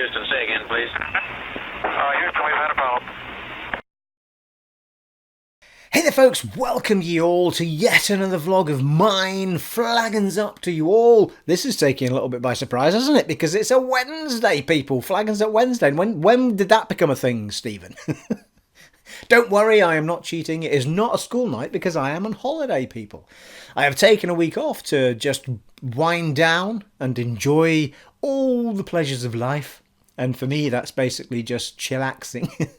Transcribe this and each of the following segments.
Houston. Say again, please. Houston, we've had a problem. Hey there folks, welcome you all to yet another vlog of mine. Flagons up to you all. This is taking a little bit by surprise, isn't it? Because it's a Wednesday, people. Flagons at Wednesday. When did that become a thing, Stephen? Don't worry, I am not cheating. It is not a school night because I am on holiday, people. I have taken a week off to just wind down and enjoy all the pleasures of life. And for me, that's basically just chillaxing.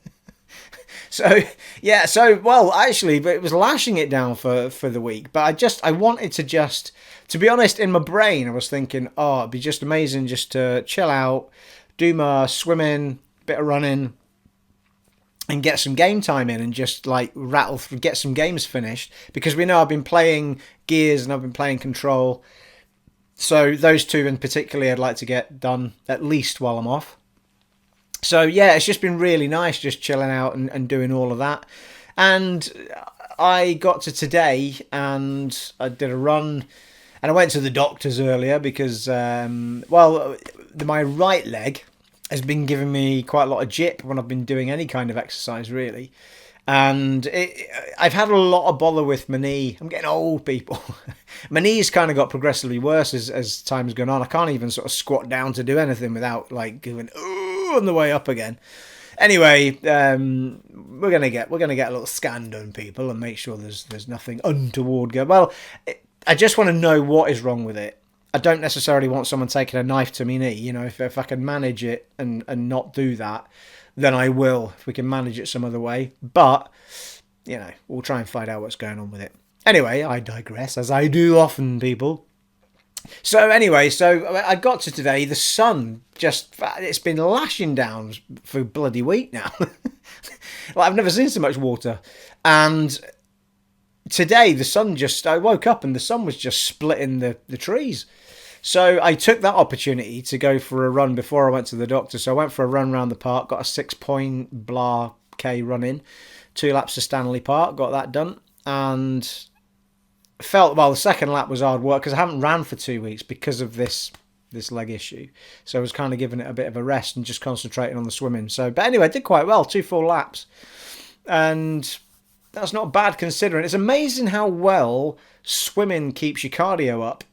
Well, actually, it was lashing it down for the week. But I wanted to be honest, in my brain, I was thinking, oh, it'd be just amazing just to chill out, do my swimming, bit of running, and get some game time in and just like rattle through, get some games finished. Because we know I've been playing Gears and I've been playing Control. So those two in particular I'd like to get done at least while I'm off. So yeah, it's just been really nice just chilling out and doing all of that. And I got to today and I did a run and I went to the doctor's earlier because, my right leg has been giving me quite a lot of jip when I've been doing any kind of exercise, really. And I've had a lot of bother with my knee. I'm getting old, people. My knee's kind of got progressively worse as time's gone on. I can't even sort of squat down to do anything without like going ooh on the way up again. Anyway, we're gonna get a little scan done, people, and make sure there's nothing untoward going. Well, I just want to know what is wrong with it. I don't necessarily want someone taking a knife to my knee. You know, if I can manage it and not do that, then I will, if we can manage it some other way. But, you know, we'll try and find out what's going on with it. Anyway, I digress, as I do often, people. So anyway, I got to today, the sun it's been lashing down for a bloody week now. Well, I've never seen so much water. And today, I woke up and the sun was just splitting the trees. So I took that opportunity to go for a run before I went to the doctor. So I went for a run around the park, got a 6.K run in, 2 laps to Stanley Park, got that done. And the second lap was hard work because I haven't ran for 2 weeks because of this leg issue. So I was kind of giving it a bit of a rest and just concentrating on the swimming. But anyway, I did quite well, 2 full laps. And that's not bad considering. It's amazing how well swimming keeps your cardio up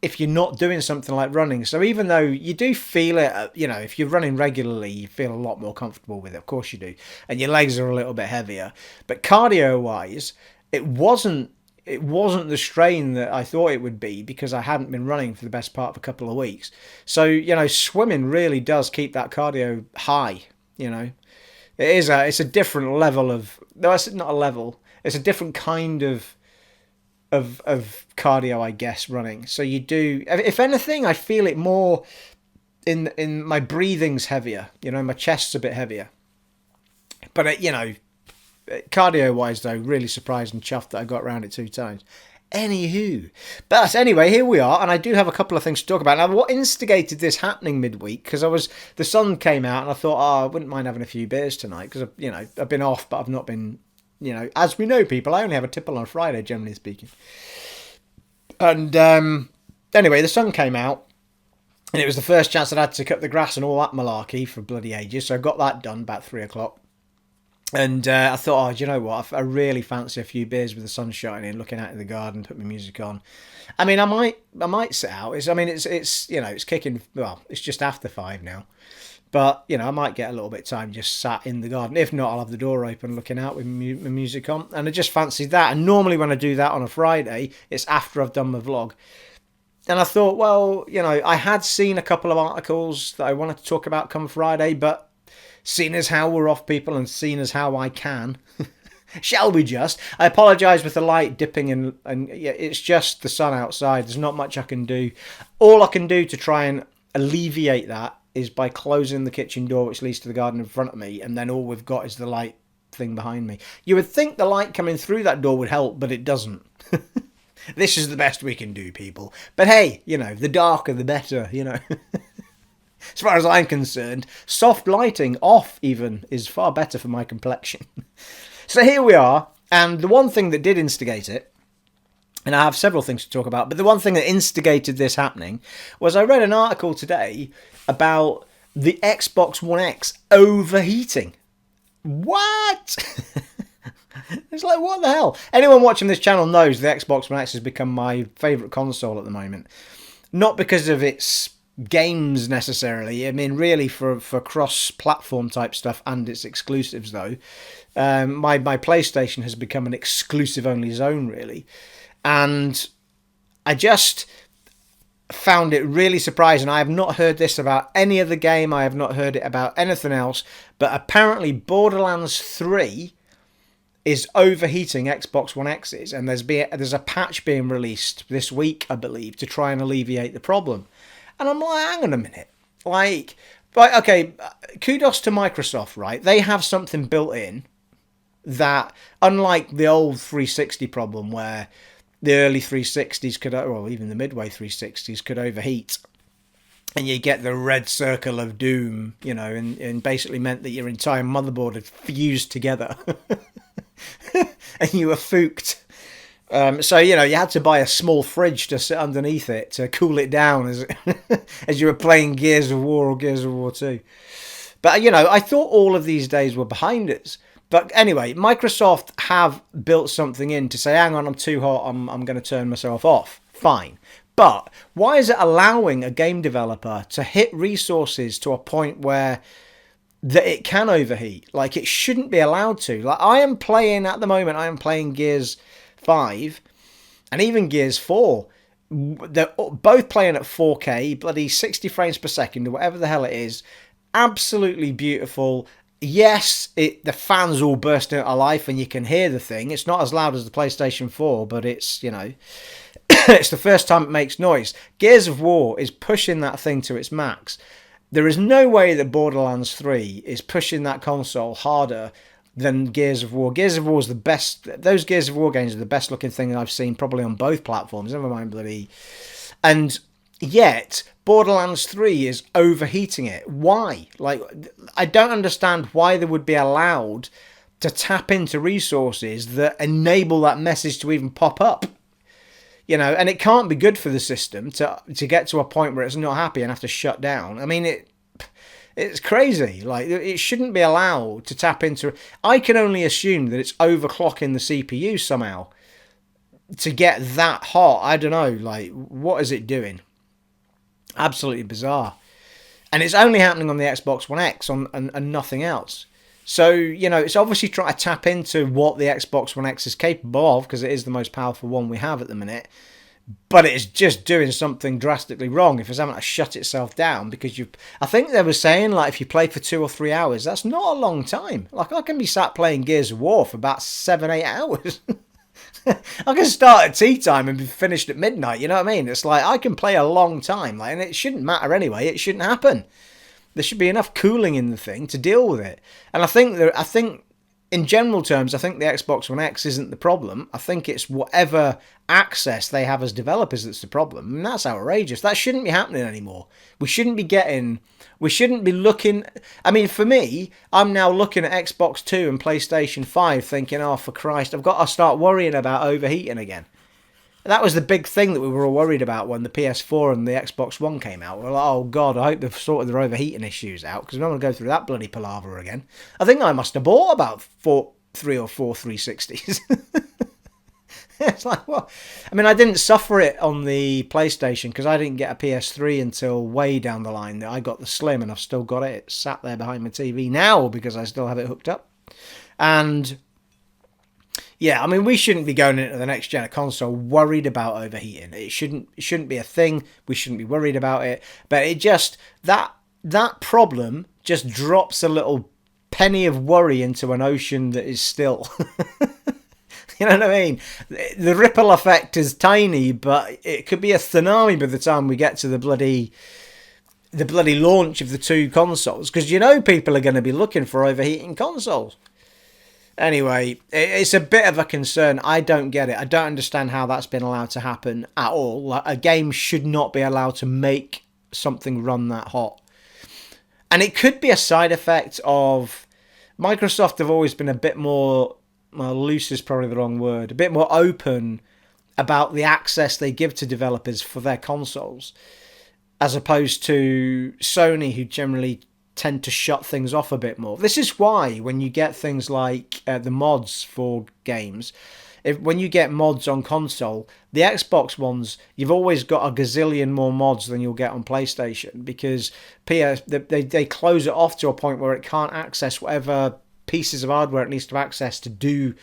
if you're not doing something like running. So even though you do feel it, you know, if you're running regularly, you feel a lot more comfortable with it. Of course you do. And your legs are a little bit heavier. But cardio-wise, it wasn't the strain that I thought it would be because I hadn't been running for the best part of a couple of weeks. So, you know, swimming really does keep that cardio high, you know. It's a different level of... No, it's not a level. It's a different kind of cardio, I guess, running. So you do, if anything, I feel it more in my breathing's heavier, you know, my chest's a bit heavier. But you know, cardio wise though, really surprised and chuffed that I got around it 2 times. Anywho, but anyway, here we are, and I do have a couple of things to talk about. Now, what instigated this happening midweek? Because the sun came out, and I thought, I wouldn't mind having a few beers tonight because you know I've been off, but I've not been. You know, as we know, people, I only have a tipple on Friday, generally speaking. And anyway, the sun came out, and it was the first chance I'd had to cut the grass and all that malarkey for bloody ages. So I got that done about 3 o'clock. And I thought, do you know what? I really fancy a few beers with the sun shining, looking out in the garden, put my music on. I mean, I might sit out. It's you know, it's kicking. Well, it's just after 5 now. But, you know, I might get a little bit of time just sat in the garden. If not, I'll have the door open looking out with my music on. And I just fancied that. And normally when I do that on a Friday, it's after I've done my vlog. And I thought, well, you know, I had seen a couple of articles that I wanted to talk about come Friday. But seeing as how we're off, people, and seeing as how I can, shall we just? I apologise with the light dipping and yeah, it's just the sun outside. There's not much I can do. All I can do to try and alleviate that is by closing the kitchen door which leads to the garden in front of me, and then all we've got is the light thing behind me. You would think the light coming through that door would help, but it doesn't. This is the best we can do, people. But hey, you know, the darker the better, you know. As far as I'm concerned, soft lighting off even is far better for my complexion. So here we are, and the one thing that did instigate it, and I have several things to talk about, but the one thing that instigated this happening was I read an article today about the Xbox One X overheating. What? It's like, what the hell? Anyone watching this channel knows the Xbox One X has become my favourite console at the moment. Not because of its games necessarily. I mean, really for cross-platform type stuff and its exclusives, though. My PlayStation has become an exclusive-only zone, really. And I just found it really surprising. I have not heard this about any other game. I have not heard it about anything else. But apparently Borderlands 3 is overheating Xbox One X's, and there's a patch being released this week, I believe, to try and alleviate the problem. And I'm like, hang on a minute. Like, right, okay, kudos to Microsoft, right? They have something built in that, unlike the old 360 problem where the early 360s could, or even the midway 360s could overheat, and you get the red circle of doom, you know, and basically meant that your entire motherboard had fused together. And you were fooked. So, you know, you had to buy a small fridge to sit underneath it to cool it down as as you were playing Gears of War or Gears of War 2. But, you know, I thought all of these days were behind us. But anyway, Microsoft have built something in to say, hang on, I'm too hot, I'm going to turn myself off. Fine. But why is it allowing a game developer to hit resources to a point where that it can overheat? Like, it shouldn't be allowed to. Like, I am playing Gears 5 and even Gears 4. They're both playing at 4K, bloody 60 frames per second or whatever the hell it is. Absolutely beautiful. Yes, the fans all burst into life and you can hear the thing. It's not as loud as the PlayStation 4, but it's, you know, it's the first time it makes noise. Gears of War is pushing that thing to its max. There is no way that Borderlands 3 is pushing that console harder than Gears of War. Gears of War is the best. Those Gears of War games are the best looking thing I've seen probably on both platforms. Never mind bloody. And yet Borderlands 3 is overheating it. Why? Like, I don't understand why they would be allowed to tap into resources that enable that message to even pop up. You know, and it can't be good for the system to get to a point where it's not happy and have to shut down. I mean, it's crazy. Like, it shouldn't be allowed to tap into. I can only assume that it's overclocking the CPU somehow to get that hot. I don't know. Like, what is it doing? Absolutely bizarre. And it's only happening on the Xbox One X and nothing else. So, you know, it's obviously trying to tap into what the Xbox One X is capable of, because it is the most powerful one we have at the minute. But it's just doing something drastically wrong if it's having to shut itself down because I think they were saying, like, if you play for 2 or 3 hours, that's not a long time. Like, I can be sat playing Gears of War for about 7-8 hours. I can start at tea time and be finished at midnight, you know what I mean? It's like, I can play a long time, like, and it shouldn't matter anyway. It shouldn't happen. There should be enough cooling in the thing to deal with it. And I think in general terms, I think the Xbox One X isn't the problem. I think it's whatever access they have as developers that's the problem. And that's outrageous. That shouldn't be happening anymore. We shouldn't be looking. I mean, for me, I'm now looking at Xbox 2 and PlayStation 5 thinking, oh, for Christ, I've got to start worrying about overheating again. That was the big thing that we were all worried about when the PS4 and the Xbox One came out. We're like, oh, God, I hope they've sorted their overheating issues out because we don't want to go through that bloody palaver again. I think I must have bought about 3 or 4 360s. It's like, what? I mean, I didn't suffer it on the PlayStation because I didn't get a PS3 until way down the line. I got the Slim and I've still got it. It's sat there behind my TV now because I still have it hooked up. And yeah, I mean, we shouldn't be going into the next gen console worried about overheating. It shouldn't be a thing. We shouldn't be worried about it. But it just, that problem just drops a little penny of worry into an ocean that is still. You know what I mean? The ripple effect is tiny, but it could be a tsunami by the time we get to the bloody launch of the two consoles. Because you know people are going to be looking for overheating consoles. Anyway, it's a bit of a concern. I don't get it. I don't understand how that's been allowed to happen at all. Like, a game should not be allowed to make something run that hot. And it could be a side effect of Microsoft have always been a bit more, well, loose is probably the wrong word, a bit more open about the access they give to developers for their consoles. as opposed to Sony, who generally tend to shut things off a bit more. This is why when you get things like the mods for games, when you get mods on console, the Xbox ones, you've always got a gazillion more mods than you'll get on PlayStation, because they close it off to a point where it can't access whatever pieces of hardware it needs to access to do,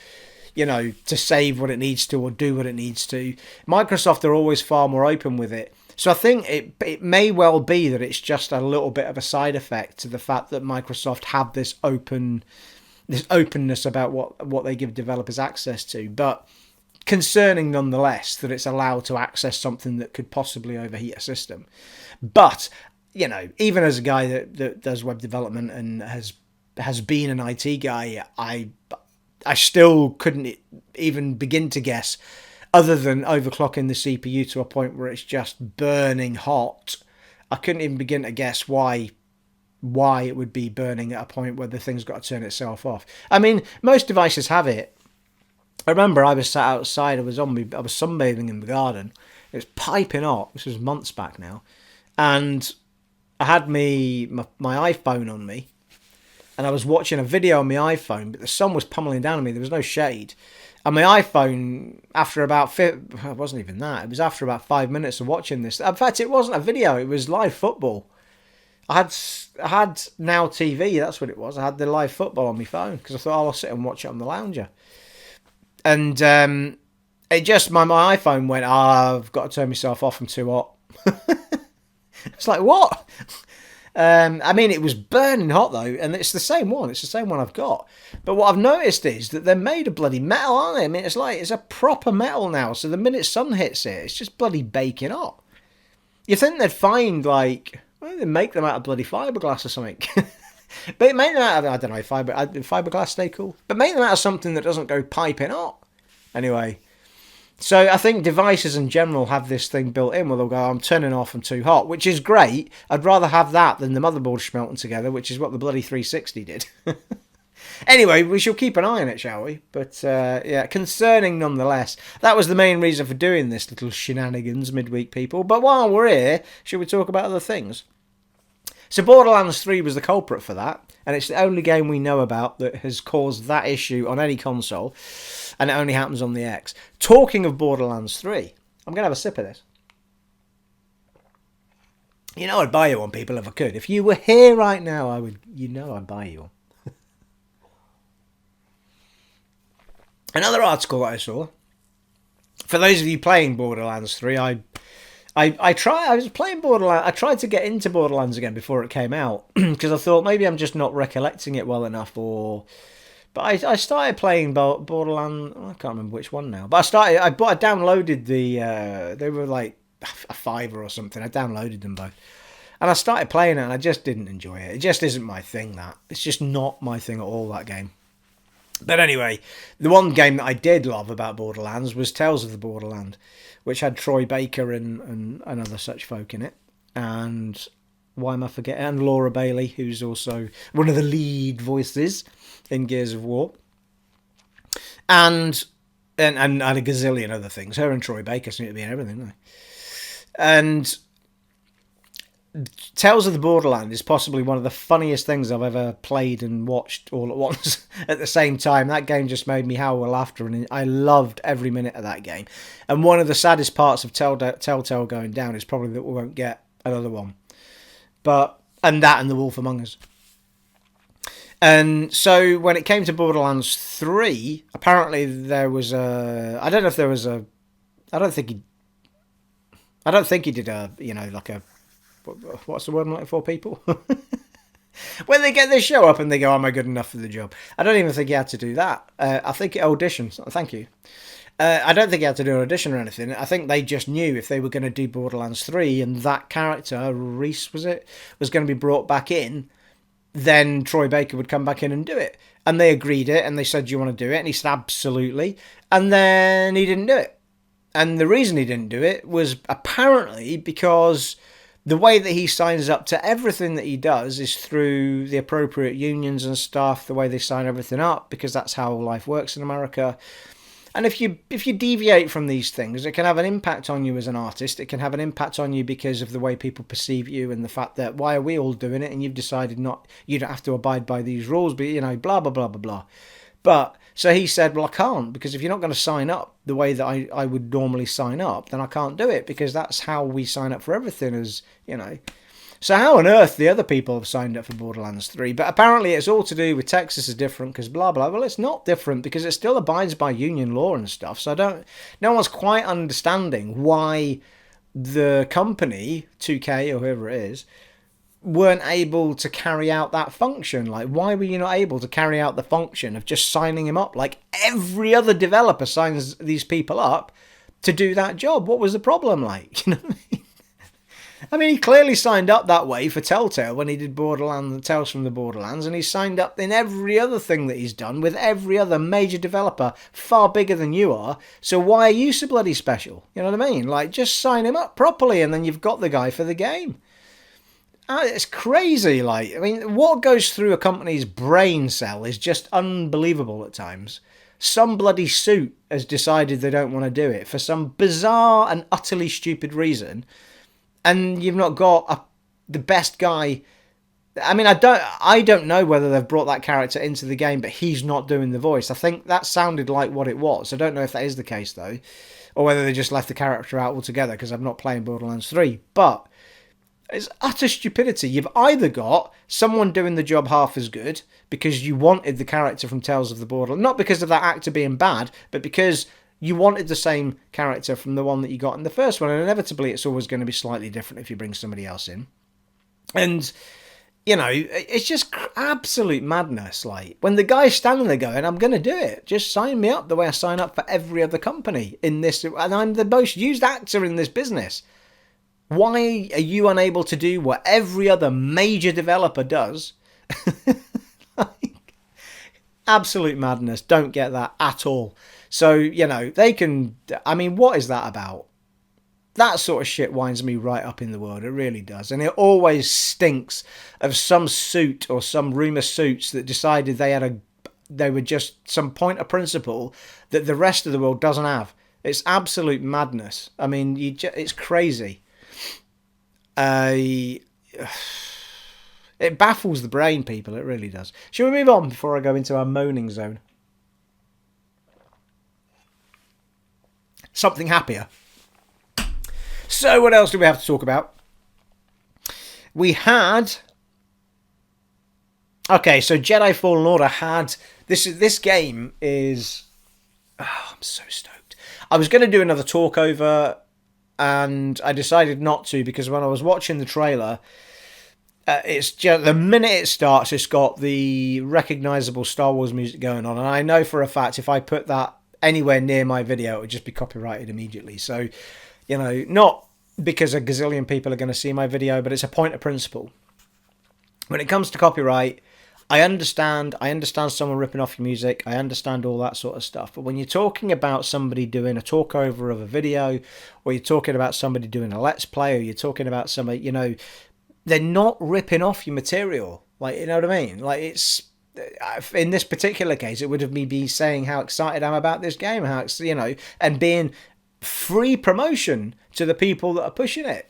to save what it needs to or do what it needs to. Microsoft are always far more open with it. So I think it may well be that it's just a little bit of a side effect to the fact that Microsoft have this openness about what they give developers access to, but concerning nonetheless that it's allowed to access something that could possibly overheat a system. But, even as a guy that does web development and has been an IT guy, I still couldn't even begin to guess, other than overclocking the CPU to a point where it's just burning hot. I couldn't even begin to guess why it would be burning at a point where the thing's got to turn itself off. I mean, most devices have it. I remember I was sat outside, I was sunbathing in the garden. It was piping hot. This was months back now. And I had my iPhone on me, and I was watching a video on my iPhone, but the sun was pummeling down on me. There was no shade. And my iPhone, after about it wasn't even that. It was after about 5 minutes of watching this. In fact, it wasn't a video. It was live football. I had Now TV. That's what it was. I had the live football on my phone because I thought, I'll sit and watch it on the lounger. And it just my iPhone went, I've got to turn myself off. I'm too hot. It's like, what? I mean, it was burning hot though, and it's the same one. It's the same one I've got. But what I've noticed is that they're made of bloody metal, aren't they? I mean, it's a proper metal now. So the minute sun hits it, it's just bloody baking hot. You think they'd find they make them out of bloody fiberglass or something. But make them out of, I don't know, fiberglass stay cool. But make them out of something that doesn't go piping hot. Anyway. So I think devices in general have this thing built in where they'll go, I'm turning off, I'm too hot, which is great. I'd rather have that than the motherboard smelting together, which is what the bloody 360 did. Anyway, we shall keep an eye on it, shall we? But yeah, concerning nonetheless. That was the main reason for doing this little shenanigans midweek, people. But while we're here, should we talk about other things? So Borderlands 3 was the culprit for that, and it's the only game we know about that has caused that issue on any console, and it only happens on the X. Talking of Borderlands 3, I'm going to have a sip of this. I'd buy you one, people, if I could. If you were here right now, I'd buy you one. Another article that I saw, for those of you playing Borderlands 3, I was playing Borderlands. I tried to get into Borderlands again before it came out because I thought maybe I'm just not recollecting it well enough, but I started playing Borderlands. I can't remember which one now. But I downloaded they were like a $5 or something. I downloaded them both, and I started playing it, and I just didn't enjoy it. It just isn't my thing. It's just not my thing at all, that game. But anyway, the one game that I did love about Borderlands was Tales of the Borderland, which had Troy Baker and other such folk in it. And why am I forgetting? And Laura Bailey, who's also one of the lead voices in Gears of War. And a gazillion other things. Her and Troy Baker seem to be in everything, don't they? And Tales of the Borderland is possibly one of the funniest things I've ever played and watched all at once at the same time. That game just made me howl with laughter, and I loved every minute of that game. And one of the saddest parts of Telltale going down is probably that we won't get another one. And The Wolf Among Us. And so when it came to Borderlands 3, apparently there was I don't think he did what's the word I'm looking for, people? When they show up and they go, am I good enough for the job? I don't even think he had to do that. I think auditions. Thank you. I don't think he had to do an audition or anything. I think they just knew if they were going to do Borderlands 3 and that character, Reese was going to be brought back in, then Troy Baker would come back in and do it. And they agreed it, and they said, do you want to do it? And he said, absolutely. And then he didn't do it. And the reason he didn't do it was apparently because the way that he signs up to everything that he does is through the appropriate unions and stuff, the way they sign everything up, because that's how life works in America. And if you deviate from these things, it can have an impact on you as an artist. It can have an impact on you because of the way people perceive you and the fact that why are we all doing it and you've decided you don't have to abide by these rules, but blah blah blah blah blah. But so he said, well, I can't, because if you're not going to sign up the way that I would normally sign up, then I can't do it, because that's how we sign up for everything, as So how on earth the other people have signed up for Borderlands 3? But apparently it's all to do with Texas is different because blah, blah. Well, it's not different because it still abides by union law and stuff. So no one's quite understanding why the company, 2K or whoever it is, weren't able to carry out that function. Like, why were you not able to carry out the function of just signing him up? Like, every other developer signs these people up to do that job. What was the problem? Like, you know what I mean? I mean, he clearly signed up that way for Telltale when he did Borderlands, Tales from the Borderlands, and he's signed up in every other thing that he's done with every other major developer far bigger than you are. So why are you so bloody special? You know what I mean? Like, just sign him up properly and then you've got the guy for the game. It's crazy. Like, I mean, what goes through a company's brain cell is just unbelievable at times. Some bloody suit has decided they don't want to do it for some bizarre and utterly stupid reason. And you've not got the best guy. I mean, I don't know whether they've brought that character into the game, but he's not doing the voice. I think that sounded like what it was. I don't know if that is the case, though. Or whether they just left the character out altogether, because I'm not playing Borderlands 3. But it's utter stupidity. You've either got someone doing the job half as good, because you wanted the character from Tales of the Borderlands. Not because of that actor being bad, but because you wanted the same character from the one that you got in the first one, and inevitably it's always going to be slightly different if you bring somebody else in. And, it's just absolute madness. Like, when the guy's standing there going, I'm going to do it. Just sign me up the way I sign up for every other company in this, and I'm the most used actor in this business. Why are you unable to do what every other major developer does? Absolute madness. Don't get that at all. So, they can... I mean, what is that about? That sort of shit winds me right up in the world. It really does. And it always stinks of some suit or some rumour suits that decided they were just some point of principle that the rest of the world doesn't have. It's absolute madness. I mean, it's crazy. It baffles the brain, people. It really does. Shall we move on before I go into our moaning zone? Something happier. So what else do we have to talk about? We had... Okay, so Jedi Fallen Order had... This game is... Oh, I'm so stoked. I was going to do another talk over, and I decided not to, because when I was watching the trailer, it's just the minute it starts, it's got the recognisable Star Wars music going on, and I know for a fact if I put that anywhere near my video, it would just be copyrighted immediately. So, not because a gazillion people are going to see my video, but it's a point of principle. When it comes to copyright, I understand someone ripping off your music, I understand all that sort of stuff, but when you're talking about somebody doing a talk over of a video, or you're talking about somebody doing a let's play, or you're talking about somebody, they're not ripping off your material. Like, you know what I mean? Like, it's... In this particular case, it would have me saying how excited I'm about this game, and being free promotion to the people that are pushing it,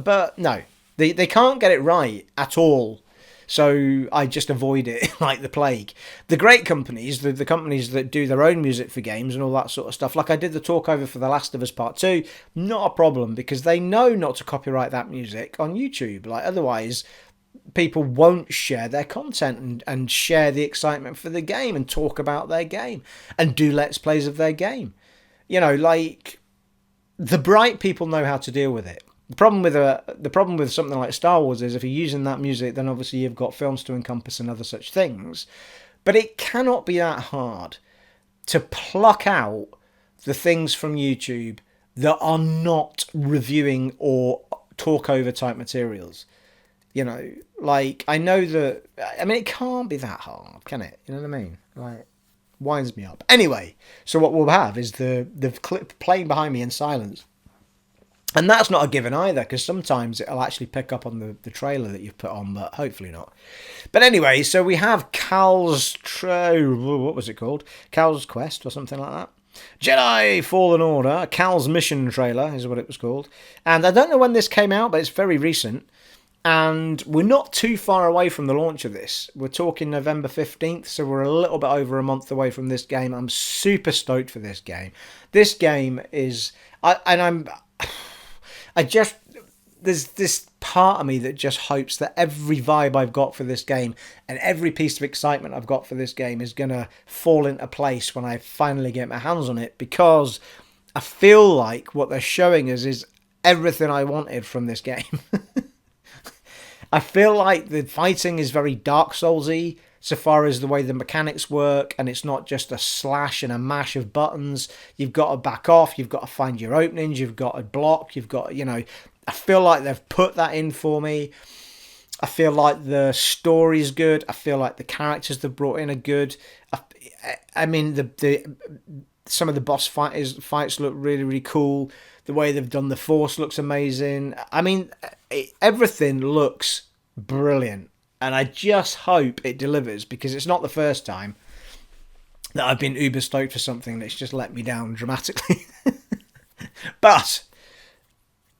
but no, they can't get it right at all. So I just avoid it like the plague. The great companies, the companies that do their own music for games and all that sort of stuff, like I did the talk over for The Last of Us Part 2, not a problem, because they know not to copyright that music on YouTube. Like, otherwise, people won't share their content and share the excitement for the game and talk about their game and do let's plays of their game. Like, the bright people know how to deal with it. The problem with something like Star Wars is if you're using that music, then obviously you've got films to encompass and other such things. But it cannot be that hard to pluck out the things from YouTube that are not reviewing or talk over type materials. Like, I know that... I mean, it can't be that hard, can it? You know what I mean? Like, winds me up. Anyway, so what we'll have is the clip playing behind me in silence. And that's not a given either, because sometimes it'll actually pick up on the trailer that you've put on, but hopefully not. But anyway, so we have what was it called? Cal's Quest or something like that. Jedi Fallen Order, Cal's mission trailer is what it was called. And I don't know when this came out, but it's very recent. And we're not too far away from the launch of this. We're talking November 15th, so we're a little bit over a month away from this game. I'm super stoked for this game. This game is... There's this part of me that just hopes that every vibe I've got for this game and every piece of excitement I've got for this game is going to fall into place when I finally get my hands on it, because I feel like what they're showing us is everything I wanted from this game. I feel like the fighting is very Dark Souls-y so far as the way the mechanics work, and it's not just a slash and a mash of buttons. You've got to back off, you've got to find your openings, you've got to block, you've got, I feel like they've put that in for me. I feel like the story's good. I feel like the characters they've brought in are good. I mean, some of the boss fights look really, really cool. The way they've done the Force looks amazing. I mean, everything looks brilliant. And I just hope it delivers, because it's not the first time that I've been uber stoked for something that's just let me down dramatically. But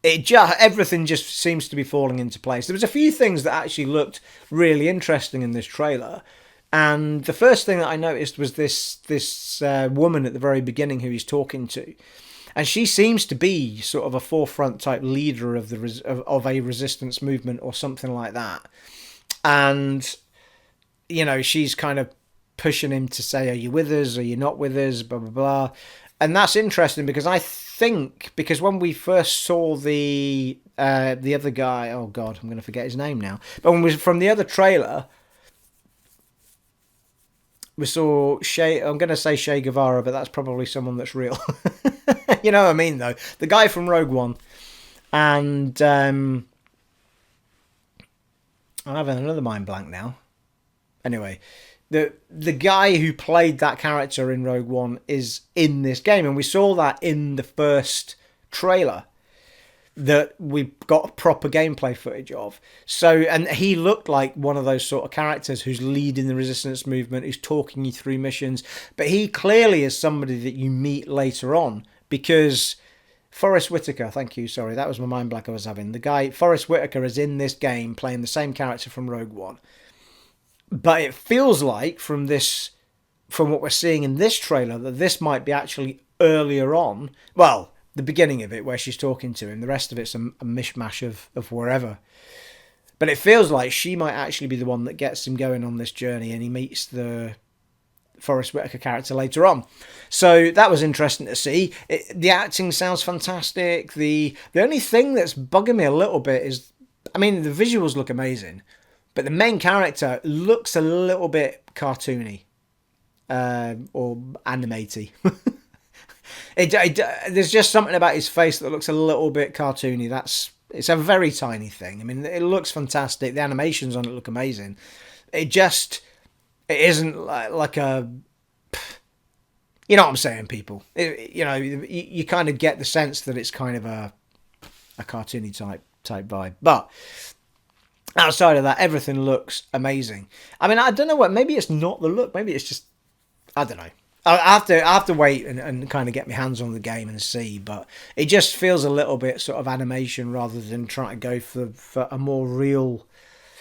everything just seems to be falling into place. There was a few things that actually looked really interesting in this trailer. And the first thing that I noticed was this woman at the very beginning who he's talking to. And she seems to be sort of a forefront type leader of a resistance movement or something like that. And, she's kind of pushing him to say, are you with us? Are you not with us? Blah, blah, blah. And that's interesting because because when we first saw the other guy, oh God, I'm going to forget his name now. But when we from the other trailer, we saw I'm going to say Che Guevara, but that's probably someone that's real. You know what I mean, though? The guy from Rogue One. And I'm having another mind blank now. Anyway, the guy who played that character in Rogue One is in this game, and we saw that in the first trailer that we got proper gameplay footage of. So, and he looked like one of those sort of characters who's leading the resistance movement, who's talking you through missions, but he clearly is somebody that you meet later on, because Forrest Whitaker, thank you, sorry, that was my mind blank I was having. The guy, Forrest Whitaker, is in this game playing the same character from Rogue One. But it feels like from what we're seeing in this trailer, that this might be actually earlier on. Well, the beginning of it where she's talking to him. The rest of it's a mishmash of wherever. But it feels like she might actually be the one that gets him going on this journey, and he meets the Forrest Whitaker character later on. So that was interesting to see. The acting sounds fantastic. The only thing that's bugging me a little bit is, I mean, the visuals look amazing, but the main character looks a little bit cartoony or animaty. There's just something about his face that looks a little bit cartoony. It's a very tiny thing. I mean, it looks fantastic. The animations on it look amazing. It isn't like a... You know what I'm saying, people? You kind of get the sense that it's kind of a cartoony type vibe. But outside of that, everything looks amazing. I mean, I don't know what... Maybe it's not the look. Maybe it's just... I don't know. I have to wait and kind of get my hands on the game and see, but it just feels a little bit sort of animation rather than trying to go for a more real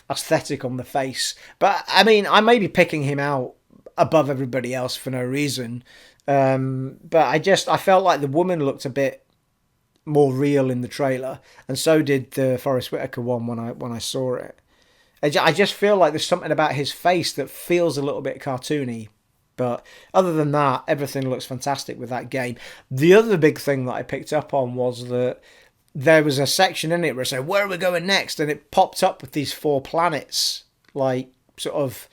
aesthetic on the face. But I mean, I may be picking him out above everybody else for no reason. But I felt like the woman looked a bit more real in the trailer, and so did the Forrest Whitaker one when I saw it. I just feel like there's something about his face that feels a little bit cartoony. But other than that, everything looks fantastic with that game. The other big thing that I picked up on was that there was a section in it where it said, where are we going next? And it popped up with these 4 planets, like sort of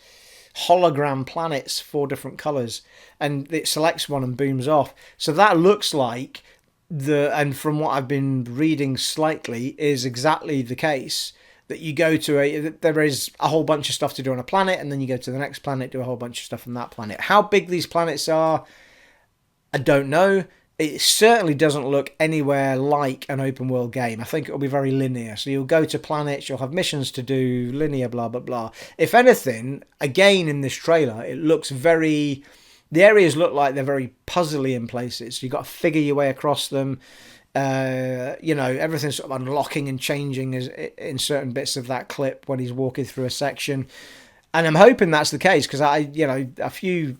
hologram planets, 4 different colours. And it selects one and booms off. So that looks like, and from what I've been reading slightly, is exactly the case. That you go to there is a whole bunch of stuff to do on a planet, and then you go to the next planet, do a whole bunch of stuff on that planet. How big these planets are, I don't know. It certainly doesn't look anywhere like an open world game. I think it'll be very linear. So you'll go to planets, you'll have missions to do, linear, blah, blah, blah. If anything, again in this trailer, it looks very The areas look like they're very puzzly in places. So you've got to figure your way across them. Everything's sort of unlocking and changing in certain bits of that clip when he's walking through a section. And I'm hoping that's the case because a few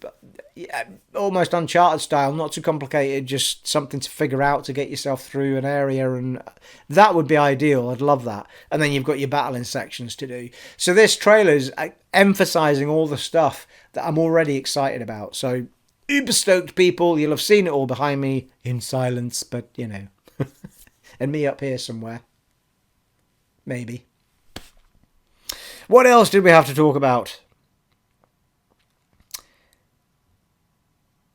almost Uncharted style, not too complicated, just something to figure out to get yourself through an area, and that would be ideal. I'd love that. And then you've got your battling sections to do. So this trailer's emphasising all the stuff that I'm already excited about. So uber stoked, people. You'll have seen it all behind me in silence, but and me up here somewhere. Maybe. What else did we have to talk about?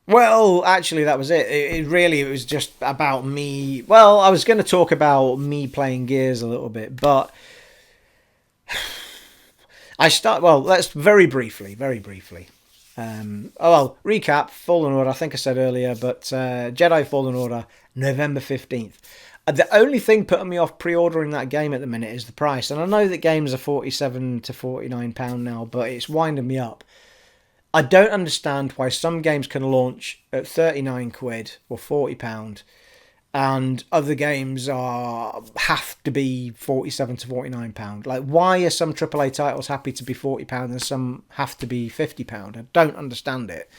Well, actually, that was it. It was just about me. Well, I was going to talk about me playing Gears a little bit, but let's very briefly. Recap, Fallen Order, I think I said earlier, but Jedi Fallen Order, November 15th. The only thing putting me off pre-ordering that game at the minute is the price. And I know that games are £47 to £49 now, but it's winding me up. I don't understand why some games can launch at 39 quid or £40 and other games have to be £47 to £49. Like, why are some AAA titles happy to be £40 and some have to be £50? I don't understand it.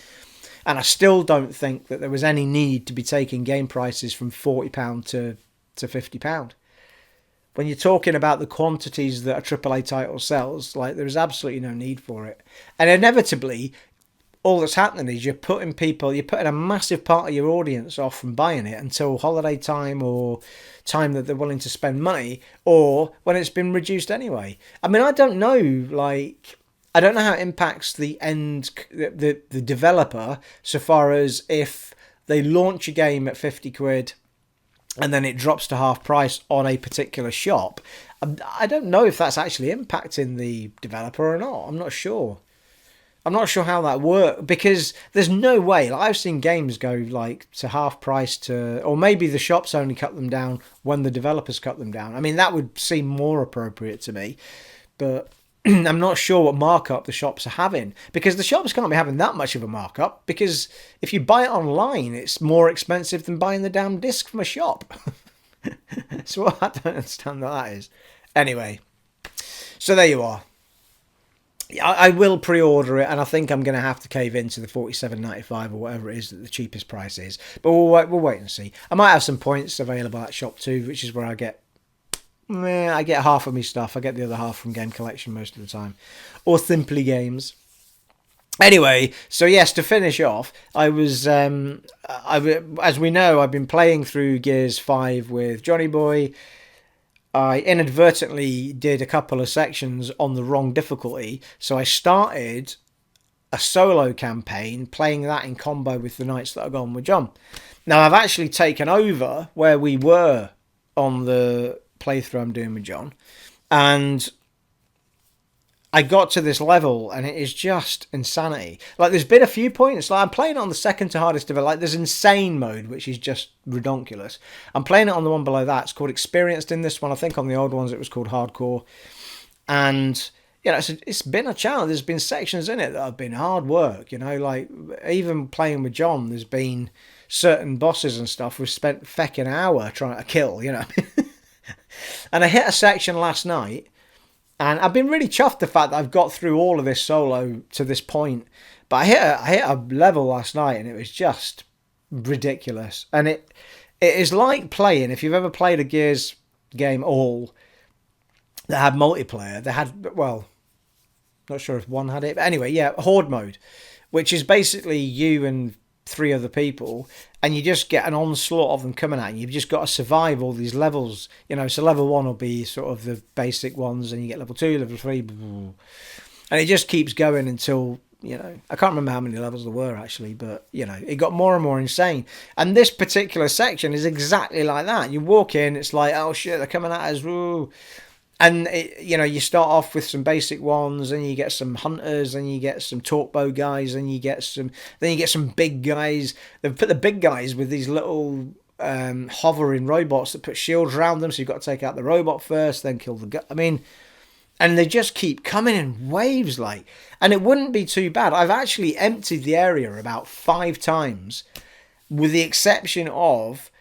And I still don't think that there was any need to be taking game prices from £40 to £50. When you're talking about the quantities that a AAA title sells, like, there's absolutely no need for it. And inevitably, all that's happening is you're putting a massive part of your audience off from buying it until holiday time or time that they're willing to spend money, or when it's been reduced anyway. I mean, I don't know how it impacts the developer so far as if they launch a game at 50 quid and then it drops to half price on a particular shop. I don't know if that's actually impacting the developer or not. I'm not sure. I'm not sure how that works, because there's no way. Like, I've seen games go like to half price or maybe the shops only cut them down when the developers cut them down. I mean, that would seem more appropriate to me, but I'm not sure what markup the shops are having, because the shops can't be having that much of a markup, because if you buy it online, it's more expensive than buying the damn disc from a shop. So I don't understand what that is. Anyway, so there you are. I will pre-order it, and I think I'm going to have to cave into the $47.95 or whatever it is that the cheapest price is. But we'll wait and see. I might have some points available at shop too, which is where I get half of my stuff. I get the other half from Game Collection most of the time, or Simply Games. Anyway, so yes, to finish off, as we know, I've been playing through Gears 5 with Johnny Boy. I inadvertently did a couple of sections on the wrong difficulty, so I started a solo campaign, playing that in combo with the nights that I've gone with John. Now, I've actually taken over where we were on the playthrough I'm doing with John, and I got to this level, and it is just insanity. Like, there's been a few points. Like, I'm playing it on the second to hardest of it. Like, there's insane mode, which is just redonkulous. I'm playing it on the one below that. It's called Experienced in this one. I think on the old ones it was called Hardcore. And, it's been a challenge. There's been sections in it that have been hard work, like, even playing with John, there's been certain bosses and stuff we've spent fecking an hour trying to kill, And I hit a section last night, and I've been really chuffed the fact that I've got through all of this solo to this point. But I hit a level last night, and it was just ridiculous. And it is like playing, if you've ever played a Gears game all that had multiplayer, not sure if one had it, but anyway, yeah, Horde mode, which is basically you and 3 other people, and you just get an onslaught of them coming at you. You've just got to survive all these levels, so level 1 will be sort of the basic ones, and you get level 2, level 3, and it just keeps going until, I can't remember how many levels there were actually, but, it got more and more insane. And this particular section is exactly like that. You walk in, it's like, oh shit, they're coming at us, woo. And, you start off with some basic ones, and you get some hunters, and you get some talkbow guys, and you get some big guys. They've put the big guys with these little hovering robots that put shields around them, so you've got to take out the robot first, then kill the guy. I mean, And they just keep coming in waves, like. And it wouldn't be too bad. I've actually emptied the area about 5 times, with the exception of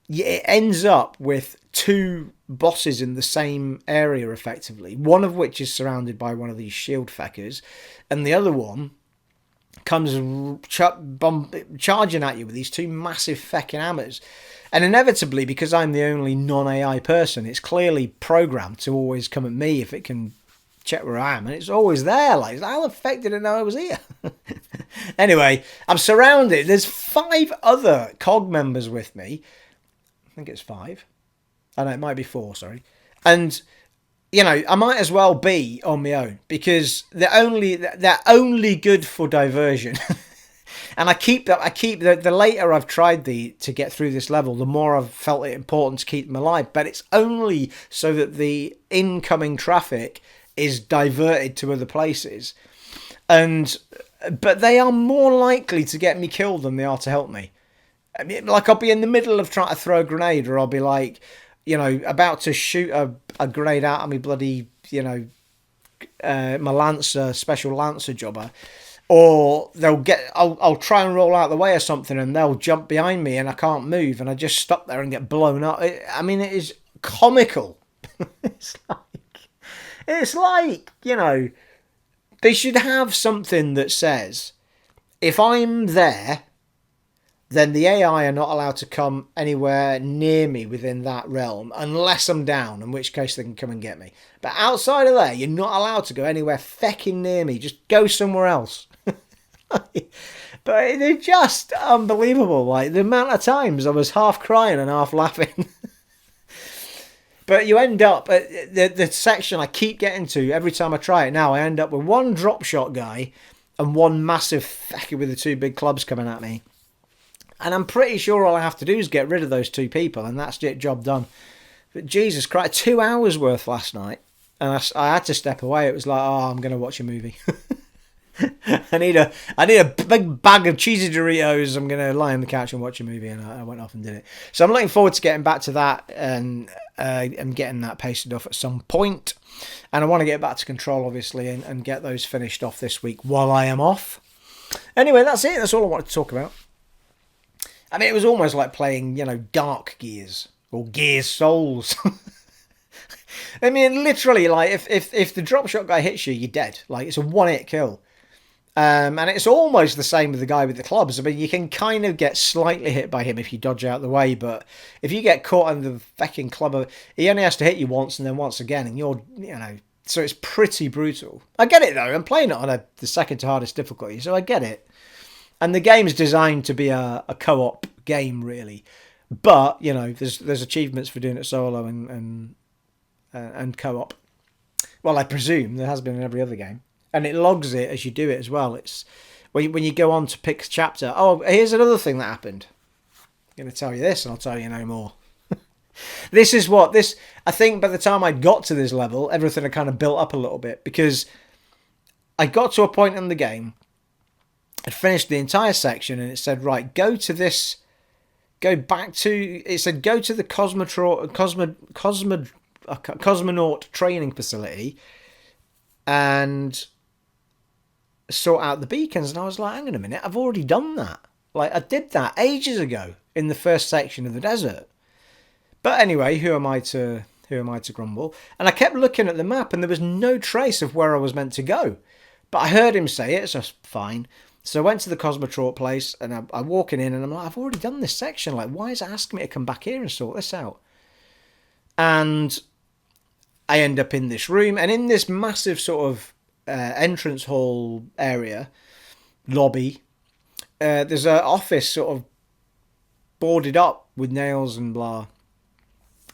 it ends up with 2 bosses in the same area, effectively. One of which is surrounded by one of these shield feckers, and the other one comes charging at you with these 2 massive fecking hammers. And inevitably, because I'm the only non-AI person, it's clearly programmed to always come at me if it can check where I am. And it's always there. Like, how the fuck did it know I was here? Anyway, I'm surrounded. There's 5 other COG members with me. I think it's 5. Oh, no, it might be 4, sorry. And, you know, I might as well be on my own, because they're only good for diversion. And I keep the later I've tried to get through this level, the more I've felt it important to keep them alive. But it's only so that the incoming traffic is diverted to other places. But they are more likely to get me killed than they are to help me. I mean, like, I'll be in the middle of trying to throw a grenade, or I'll be like, you know, about to shoot a grenade out of me bloody, you know, my Lancer, special Lancer jobber. Or I'll try and roll out the way or something, and they'll jump behind me and I can't move, and I just stop there and get blown up. I mean, it is comical. It's like, you know, they should have something that says, if I'm there, then the AI are not allowed to come anywhere near me within that realm unless I'm down, in which case they can come and get me. But outside of there, you're not allowed to go anywhere fecking near me. Just go somewhere else. But they're just unbelievable. Like, the amount of times I was half crying and half laughing. But you end up at the section I keep getting to every time I try it now. I end up with 1 drop shot guy and 1 massive fecker with the 2 big clubs coming at me. And I'm pretty sure all I have to do is get rid of those 2 people, and that's it, job done. But Jesus Christ, 2 hours worth last night. And I had to step away. It was like, oh, I'm going to watch a movie. I need a big bag of cheesy Doritos. I'm going to lie on the couch and watch a movie. And I went off and did it. So I'm looking forward to getting back to that, and getting that pasted off at some point. And I want to get back to Control, obviously, and get those finished off this week while I am off. Anyway, that's it. That's all I wanted to talk about. I mean, it was almost like playing, you know, Dark Gears or Gears Souls. I mean, literally, like, if the drop shot guy hits you, you're dead. Like, it's a 1-hit kill. And it's almost the same with the guy with the clubs. I mean, you can kind of get slightly hit by him if you dodge out the way, but if you get caught in the fucking club, he only has to hit you once and then once again, and you're, you know, so it's pretty brutal. I get it, though. I'm playing it on the second to hardest difficulty, so I get it. And the game's designed to be a co-op game, really. But, you know, there's achievements for doing it solo and co-op. Well, I presume there has been in every other game. And it logs it as you do it as well. It's when you go on to pick chapter. Oh, here's another thing that happened. I'm going to tell you this, and I'll tell you no more. I think by the time I got to this level, everything had kind of built up a little bit, because I got to a point in the game, I'd finished the entire section, and it said, right, go to the cosmonaut training facility and sort out the beacons. And I was like, hang on a minute, I've already done that. Like, I did that ages ago in the first section of the desert. But anyway, who am I to grumble? And I kept looking at the map, and there was no trace of where I was meant to go. But I heard him say it, so fine. So I went to the Cosmonaut place, and I'm walking in, and I'm like, I've already done this section. Like, why is it asking me to come back here and sort this out? And I end up in this room, and in this massive sort of entrance hall area, lobby, there's an office sort of boarded up with nails and blah.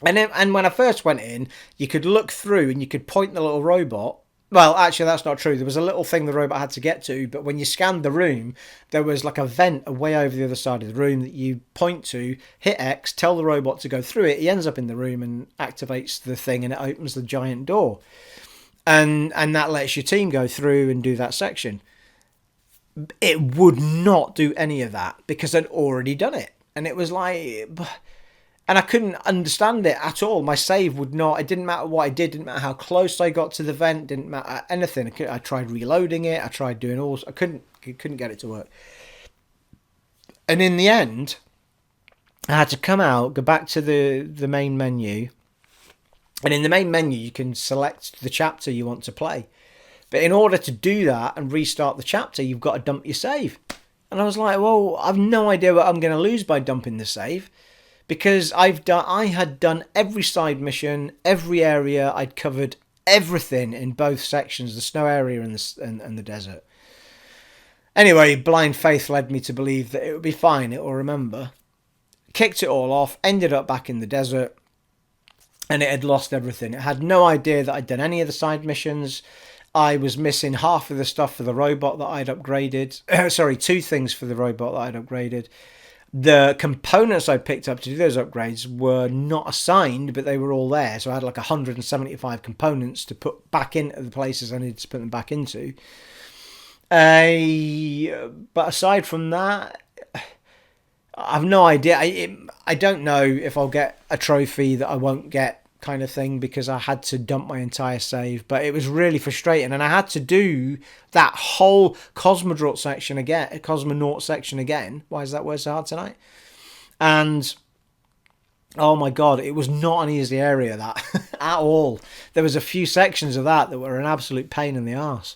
And when I first went in, you could look through and you could point the little robot. Well, actually, that's not true. There was a little thing the robot had to get to, but when you scanned the room, there was like a vent way over the other side of the room that you point to, hit X, tell the robot to go through it. He ends up in the room and activates the thing, and it opens the giant door. And that lets your team go through and do that section. It would not do any of that because I'd already done it. And it was like, And I couldn't understand it at all. My save would not. It didn't matter what I did. Didn't matter how close I got to the vent. Didn't matter anything. I tried reloading it. I tried doing all. I couldn't get it to work. And in the end, I had to come out, go back to the main menu. And in the main menu, you can select the chapter you want to play. But in order to do that and restart the chapter, you've got to dump your save. And I was like, well, I've no idea what I'm going to lose by dumping the save. Because I had done every side mission, every area. I'd covered everything in both sections, the snow area and the desert. Anyway, blind faith led me to believe that it would be fine, it will remember. Kicked it all off, ended up back in the desert, and it had lost everything. It had no idea that I'd done any of the side missions. I was missing half of the stuff for the robot that I'd upgraded. Sorry, 2 things for the robot that I'd upgraded. The components I picked up to do those upgrades were not assigned, but they were all there. So I had like 175 components to put back into the places I needed to put them back into. But aside from that, I've no idea. I don't know if I'll get a trophy that I won't get kind of thing because I had to dump my entire save. But it was really frustrating, and I had to do that whole cosmonaut section again. Why is that word so hard tonight? And oh my god, it was not an easy area, that at all. There was a few sections of that were an absolute pain in the arse.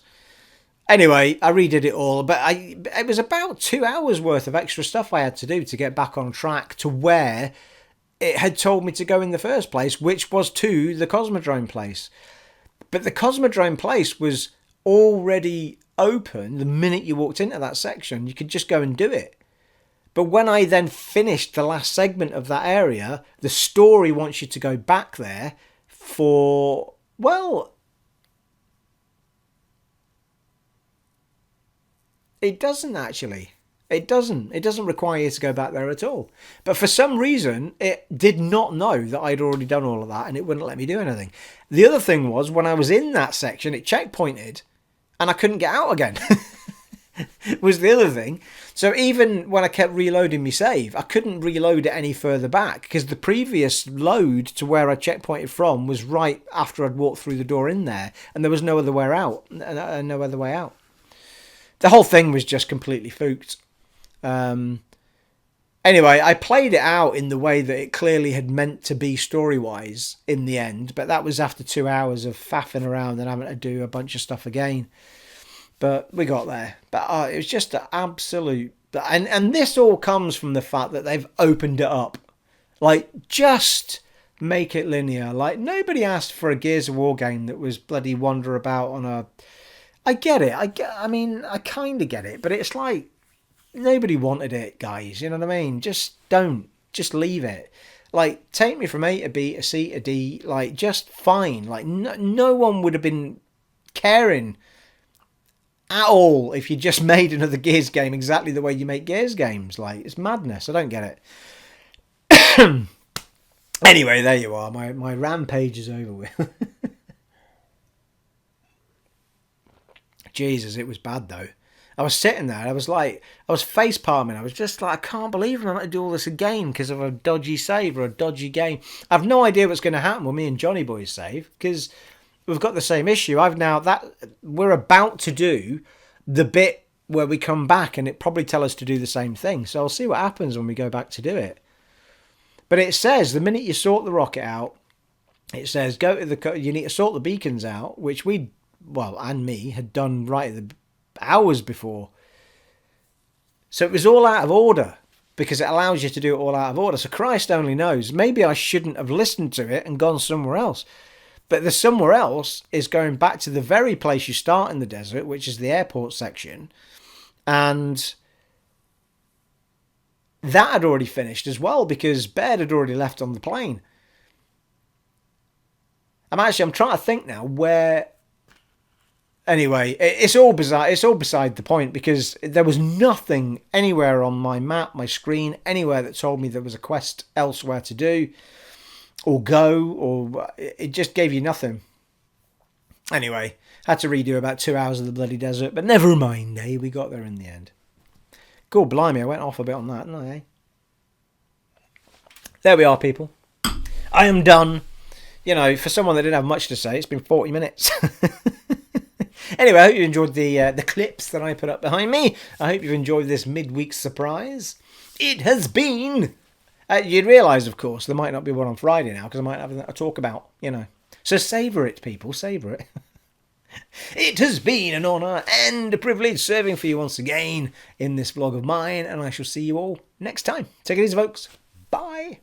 Anyway, I redid it all, but it was about 2 hours worth of extra stuff I had to do to get back on track to where it had told me to go in the first place, which was to the Cosmodrome place. But the Cosmodrome place was already open the minute you walked into that section. You could just go and do it. But when I then finished the last segment of that area, the story wants you to go back there for, well, it doesn't actually. It doesn't require you to go back there at all. But for some reason, it did not know that I'd already done all of that, and it wouldn't let me do anything. The other thing was, when I was in that section, it checkpointed, and I couldn't get out again. Was the other thing. So even when I kept reloading my save, I couldn't reload it any further back, because the previous load to where I checkpointed from was right after I'd walked through the door in there, and there was no other way out. No other way out. The whole thing was just completely fooked. Anyway, I played it out in the way that it clearly had meant to be story-wise in the end, but that was after 2 hours of faffing around and having to do a bunch of stuff again. But we got there. But it was just an absolute... And this all comes from the fact that they've opened it up. Like, just make it linear. Like, nobody asked for a Gears of War game that was bloody wander about on a... I get it. I mean, I kind of get it, but it's like... Nobody wanted it, guys. You know what I mean? Just don't. Just leave it. Like, take me from A to B to C to D. Like, just fine. Like, no one would have been caring at all if you just made another Gears game exactly the way you make Gears games. Like, it's madness. I don't get it. Anyway, there you are. My rampage is over with. Jesus, it was bad, though. I was sitting there, I was face palming. I was just like, I can't believe I'm going to do all this again because of a dodgy save or a dodgy game. I've no idea what's going to happen with me and Johnny Boy's save because we've got the same issue. We're about to do the bit where we come back and it probably tell us to do the same thing. So I'll see what happens when we go back to do it. But it says the minute you sort the rocket out, it says you need to sort the beacons out, which and me had done right at the hours before. So it was all out of order because it allows you to do it all out of order. So Christ only knows. Maybe I shouldn't have listened to it and gone somewhere else. But the somewhere else is going back to the very place you start in the desert, which is the airport section. And that had already finished as well because Baird had already left on the plane. I'm trying to think now where... Anyway, it's all bizarre. It's all beside the point because there was nothing anywhere on my map, my screen, anywhere that told me there was a quest elsewhere to do or go, or it just gave you nothing. Anyway, had to redo about 2 hours of the bloody desert, but never mind, eh? We got there in the end. God blimey, I went off a bit on that, didn't I, eh? there we are, people. I am done. You know, for someone that didn't have much to say, it's been 40 minutes. Anyway, I hope you enjoyed the clips that I put up behind me. I hope you've enjoyed this midweek surprise. It has been... you'd realise, of course, there might not be one on Friday now, because I might have a talk about, you know. So savour it, people, savour it. It has been an honour and a privilege serving for you once again in this vlog of mine, and I shall see you all next time. Take it easy, folks. Bye.